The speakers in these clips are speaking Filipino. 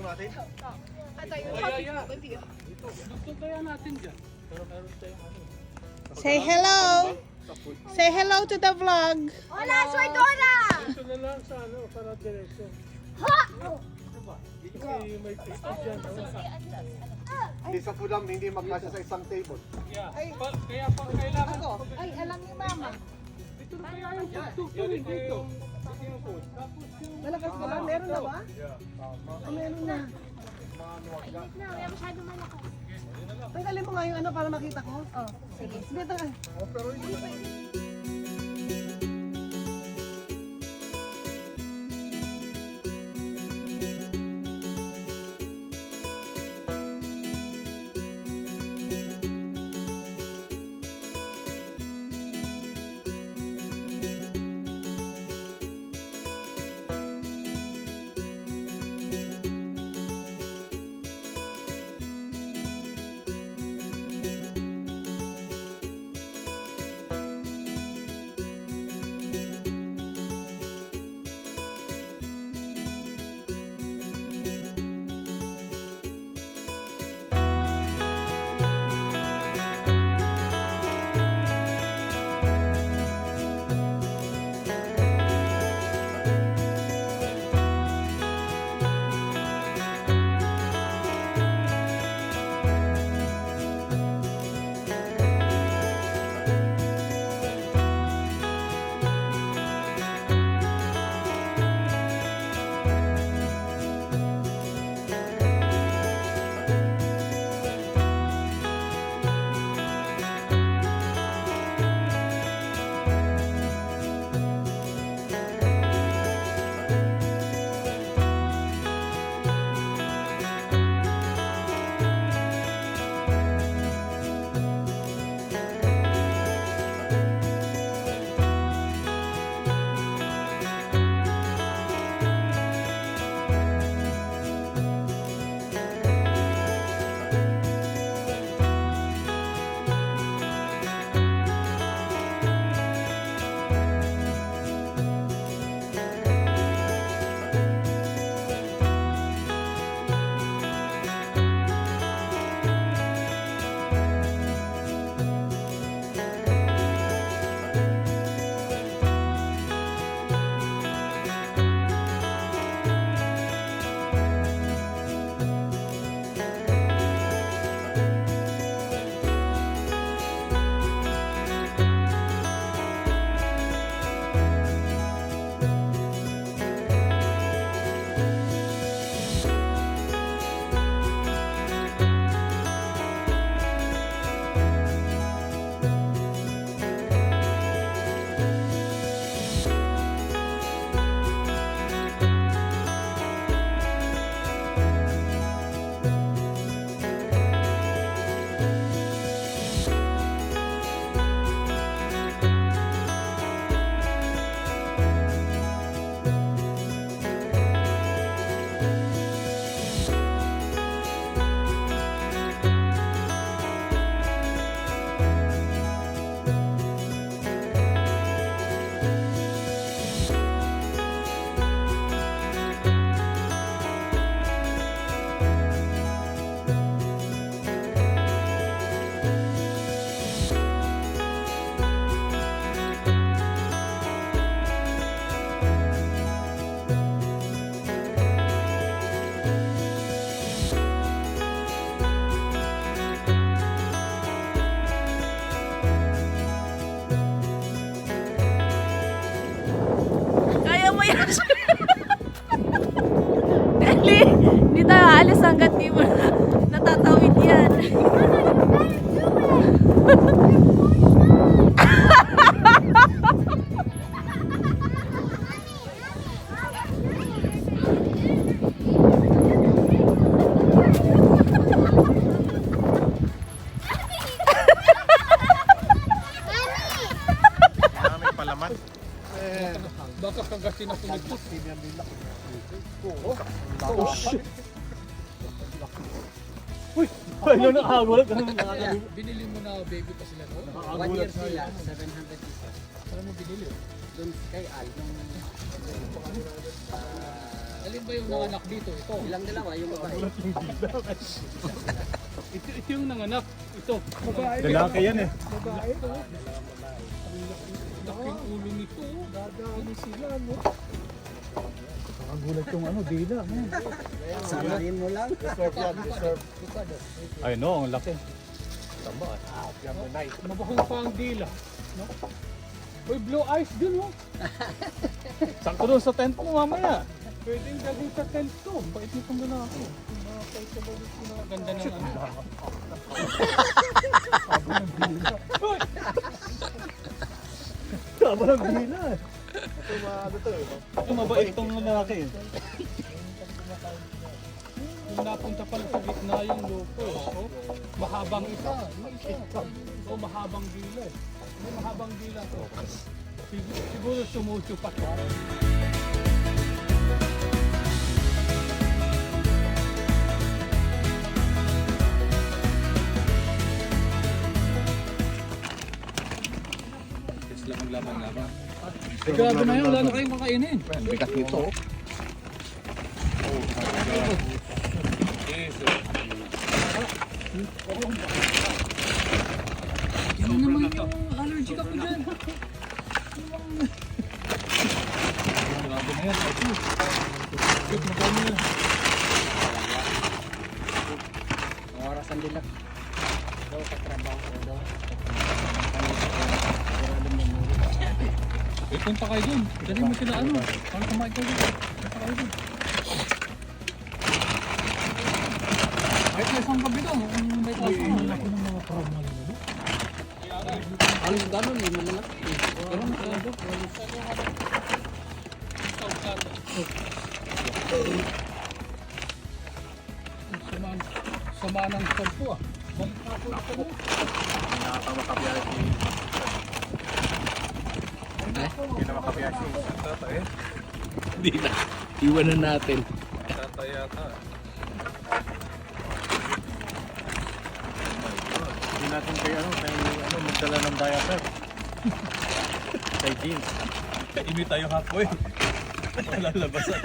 natin? Dugtog kaya natin dyan. Pero meron tayong ano. Say hello. Say hello to the vlog. Hola, soy Dora! Ito na lang sa ano, para diretso. Ha! Kasi may pista dyan. Hindi sa pulam, hindi magkasya sa isang table. Yeah. Kaya pa kailangan. Ay, alam ni Mama. Dito na kaya yung pagtugtog dito. Dito yung food. Tapos yung... Malakas ka ba? Meron na ba? Meron na. Init na, wala masyado malakas. Tanggalin mo nga yung ano para makita ko. Oh, sige. Sige, tanggal. Dali, hindi tayo aalis hanggat di mo natatawid yan. May palaman. Baka kagatin ako nito. Oh, shit. Uy! Ano nakagulat? Binili mo na baby pa sila no? 1 year sila, 700 pesos. Saan mo binili? Doon kay Al, yung Alin ba yung nanganak dito? Ito. Ilang dalawa yung babae. Ito yung nanganak. Ito. Lalaki yan eh. Laking ulo nito. Dadami sila, no? Nakagulat yung ano, dila. Sanayin mo lang. Deserve yan, deserve. Ay no, ang laki. Tama. Mabahong pa ang dila. No? Uy, blue eyes dun, oh. Sakto doon sa tent mo mamaya. Pwedeng galing sa tent ko. Bait nitong lalaki. Ganda ng ano. Tama ng dila. Ito mabait tong lalaki. Yung napunta pala sa gitna yung loko. Oh, mahabang isa. Oh, mahabang dila. May mahabang dila to. Siguro sumucho pa to. Grabe na yun, wala na kayong makainin. Bigat nito. Yan naman yung allergic ako dyan. Grabe na yan, ito. Cute na kami yan. Orasan din lang. Daw sa trabaho ko daw. Eh, punta kayo dun. Dali mo sila ano. Para kumain kayo dun. Punta kayo dun. Kahit na isang gabi daw. Kung may kaso. Malaki ng mga crowd na lang. Alos ganun eh, malalaki. Ganun na lang doon. Sama ng sampu ah. Balik na ako ito. Nakakama kabiyahe si... Hindi na makabiyahe si Tata eh. Hindi na. Iwanan natin. Tata yata. Hindi natin kay magdala ng diaper. Kay jeans. Imi tayo halfway. Lalabasan.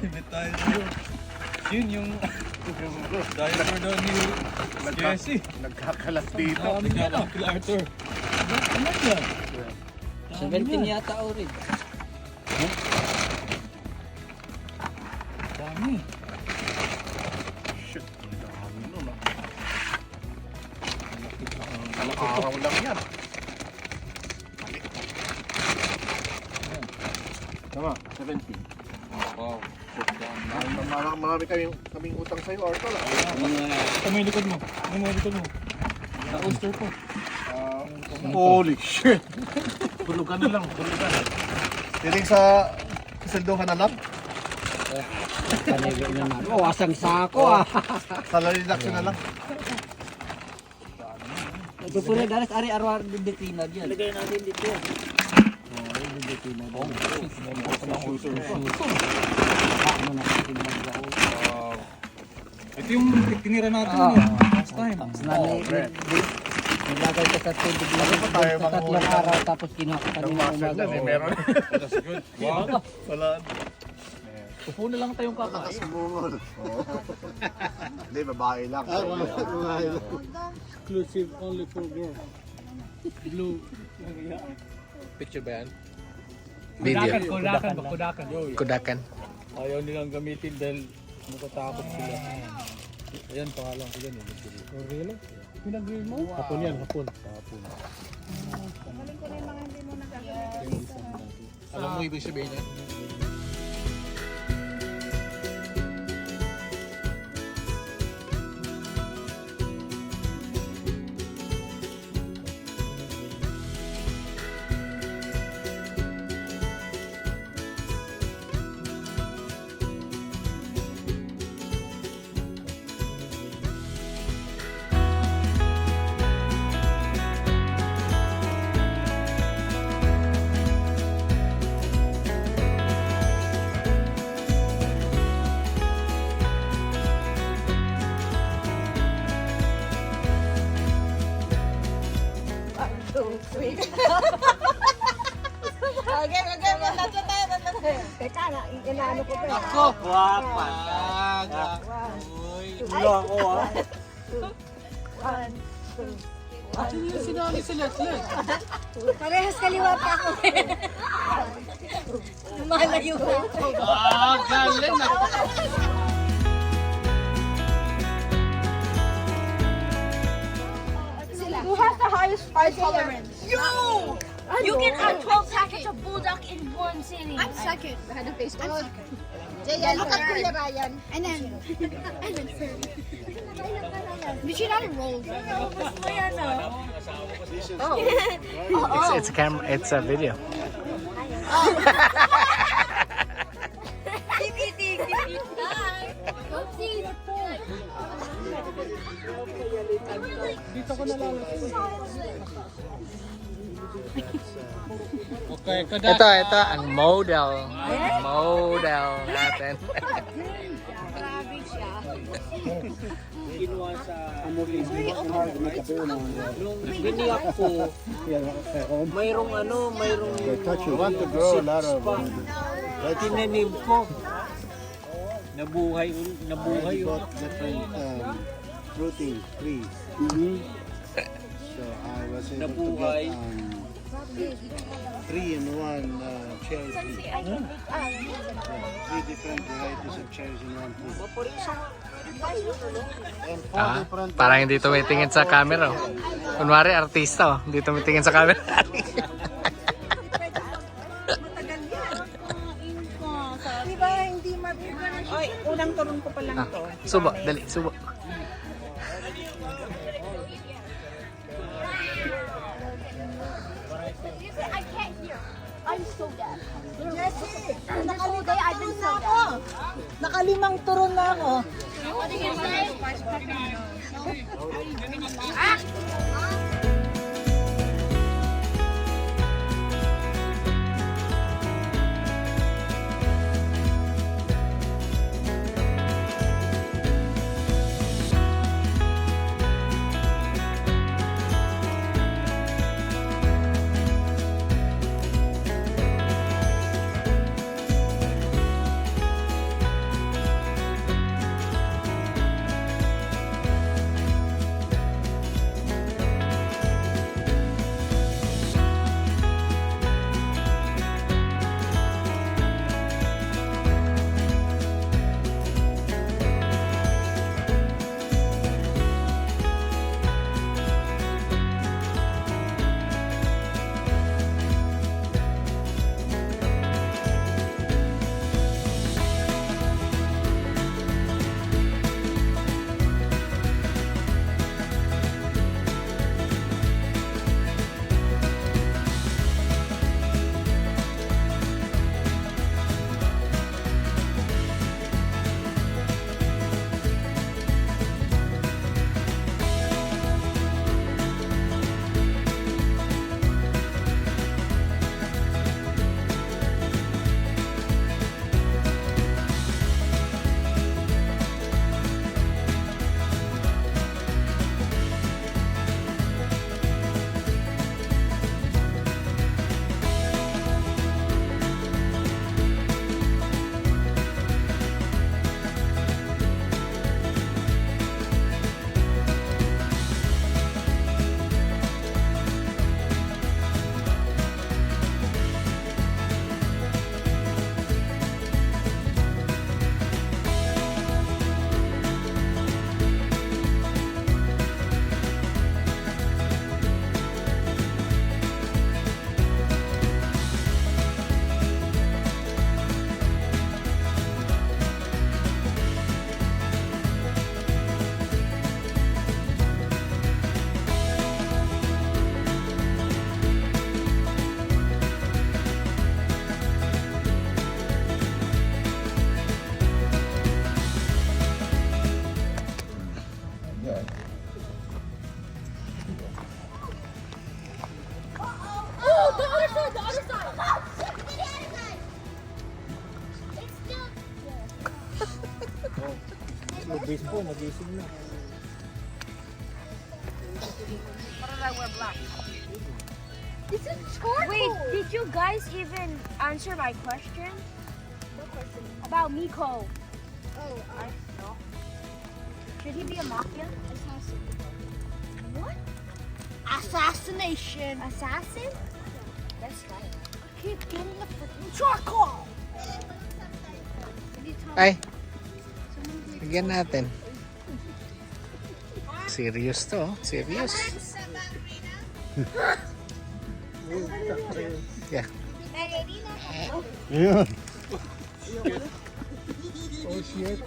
Imi tayo dito. Yun yung diaper daw ni Jesse. Nagkakalat dito. Nagkakalat kila Arthur. Ano yan? 17 yata orin. Dami. Shit. Ang dami nun ah. Araw lang yan. Tama, 17. Wow. Marami kaming utang sa'yo, Arthur. Ito mo yung likod mo. Ito mo yung likod mo. Sa oyster ko. Holy shit! Tulugan na lang, tulugan. Tinig sa kasalduhan na lang. Kanigay na naman. Oh, asang sako ah. Salary deduction na lang. Ito po na dalas ari arwar din bitina diyan. Lagay natin dito. Oh, yung bitina. Oh, ano na natin mag-go. Ito yung tinira natin last time. Nilagay ko sa tubig lang pa tayo sa tatlong manghuli? araw tapos kinuha ko kanina umaga. Meron. That's good. Wow. Wala. Upo na lang tayong kakain. Nakasumungol. Hindi, babae lang. Babae lang. Exclusive only for girls. Blue. Picture ba yan? Kudakan. Kudakan. Ayaw nilang gamitin dahil matatakot sila. Ayan, pangalan ko dyan eh. Oh, really? Pinag-grill mo? Hapon yan, hapon. Alam mo ibig sabihin yan? Teka na, inaano ko pa. Ako! Wapa. Uy! Tulo ako ah. Ano yung sinali si Leslie? Parehas kaliwa pa ako. Malayo. Galing na! Who has the highest fire tolerance? You! You can add 12 packets of bulldog in one sitting. I'm second. I had a Facebook. I'm second. Jayan, Kuya Ryan. And then third. But she not enrolled. It's a camera. It's a video. Keep eating. Don't see. Okay, Ito ang model. Model natin. Ginawa sa nung biniyak ko, mayroong tinanim ko. Nabuhay yun. different fruiting trees. So I was able to Nabuhay. get 3-in-1 cherry tree. Yeah, 3 different varieties of cherries in one tree. And 4 different Parang hindi tumitingin sa camera. Oh. Kunwari artista, oh. Hindi tumitingin sa camera. Diba, hindi Ay, unang turun ko pa lang to. Subo, dali, subo. I can't hear. I'm so deaf. Jessie, The whole day I've been so ako. deaf. Nakalimang turun na ako. What did you say? Baseball, nagising na. Wait, did you guys guys even answer my question? What question? About Miko. Oh, I know. Should he be a mafia? Assassin. What? Assassination. Assassin? That's right. I keep getting the freaking charcoal. Ay, bigyan natin. Serious to, serious. Yeah. Yeah. Oh shit.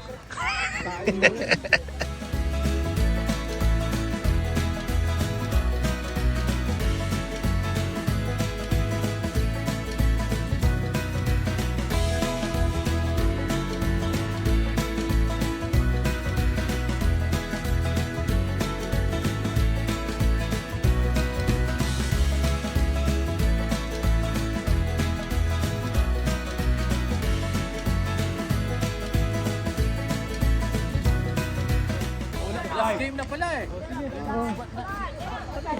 Last game na pala eh.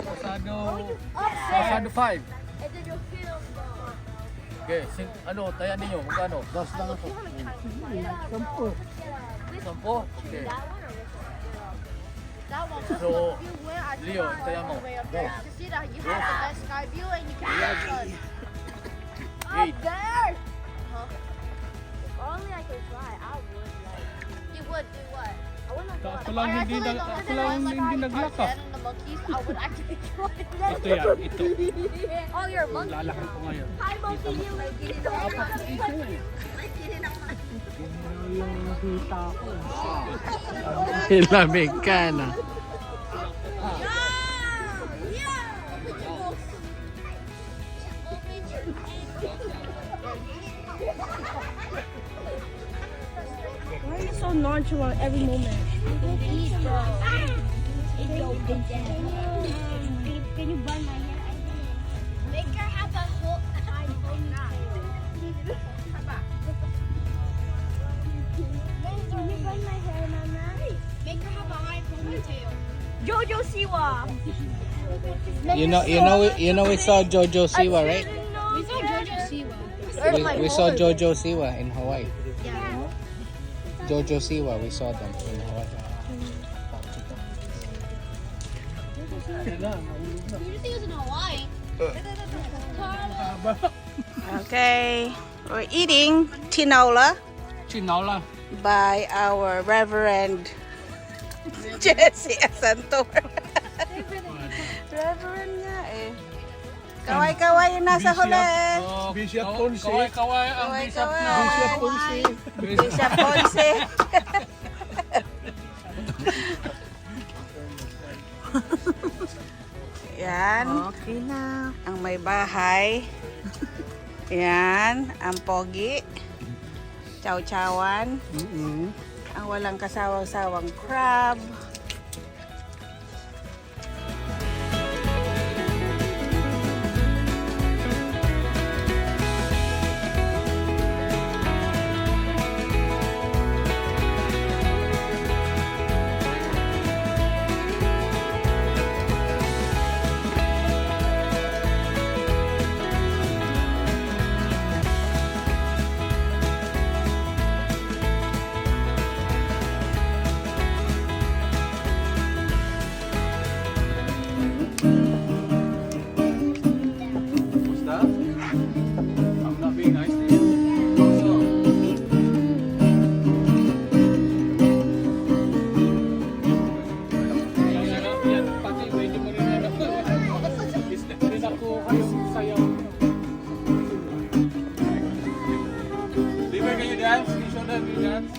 Pasado 5. Okay, ano, tayan ninyo, magkano? Das lang ako. 10? Okay. So, Leo, tayan mo. Go. Up there! Huh? If only I could fly, I would like. You would do what? I would not go Ako lang hindi naglaka. the monkeys, I would actually try Ito yan, ito. Oh, you're a monkey. Lalaki ko ngayon. Hi, monkey. Ilamig ka na. Why are you so nonchalant every moment? Please, bro. Can you bun my hair? Make her have a whole high ponytail. Can you bun my hair, Mama? Make her have a high ponytail. Jojo Siwa. You know we saw Jojo Siwa, right? We saw Jojo Siwa. We saw Jojo Siwa in Hawaii. Jojo Siwa, we saw them in Hawaii. You think it's in Hawaii? Okay, we're eating tinola Chinola. by our Reverend Jesse Asantor. Reverend nga eh. Kaway-kaway yung nasa huli. Bishop Ponce. Kaway-kaway ang bishop na. Bishop Ponce. Bishop Ponce. Yan. Okay na. Ang may bahay. Yan. Ang pogi. Chow-chowan. Ang walang kasawang-sawang crab. I'm not being nice to you. Yan, pati medyo mo rin yan. Rin ako kayong sayaw. Libre kayo dance? Show them you dance?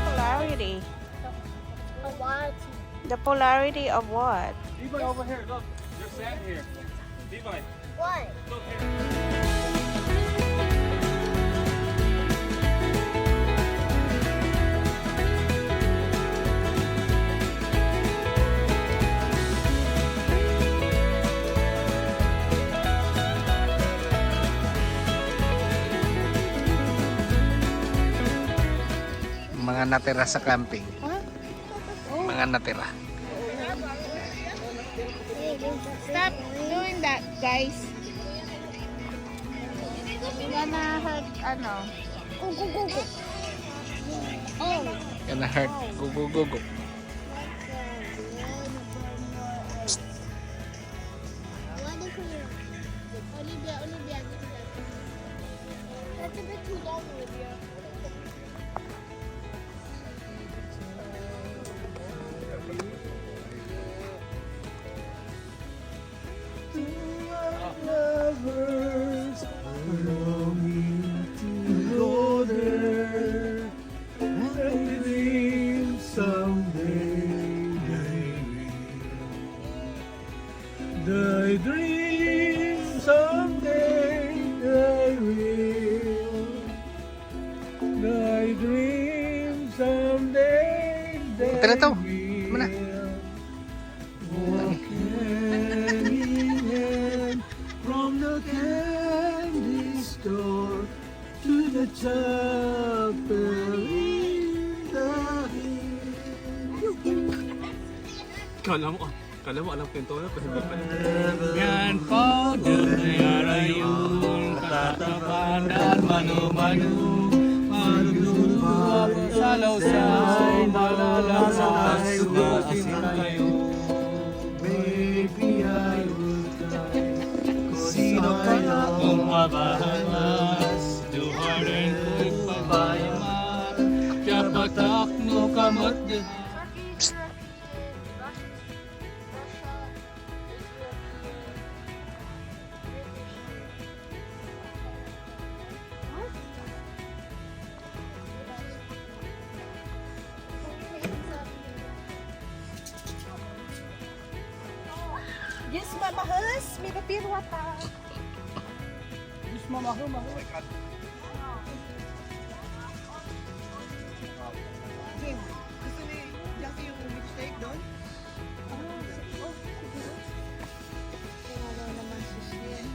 Polarity. The polarity of what? Levi, over here, look. There's sand here. Levi, What? look here. Mga natira sa camping. Mga natira. Stop doing that, guys. You're gonna hurt, ano. Gonna hurt. Go, go, go, go. Olivia. That's a bit too long, Olivia. Lovers longing to go there, and dream someday they dream someday they will. They dream someday they Tara to. will. Tama na. Walk hand in hand from the candy store to the chapel in the hill. Kala mo alam ko yung tono, pero hindi pa. Yan po, dara yun, katatapan at manu-manu, magdudulog sa lawsay, malalakas, sugasin kayo. Baby, I will die. Sino kaya Kung mabahalas, duharin ko'y pabayaman, kaya patak mo kamot din. Yes, mamahas. May papirwa ta. Diyos mamaho. Jim, gusto ni Jackie yung mistake doon? Wala naman si Shin.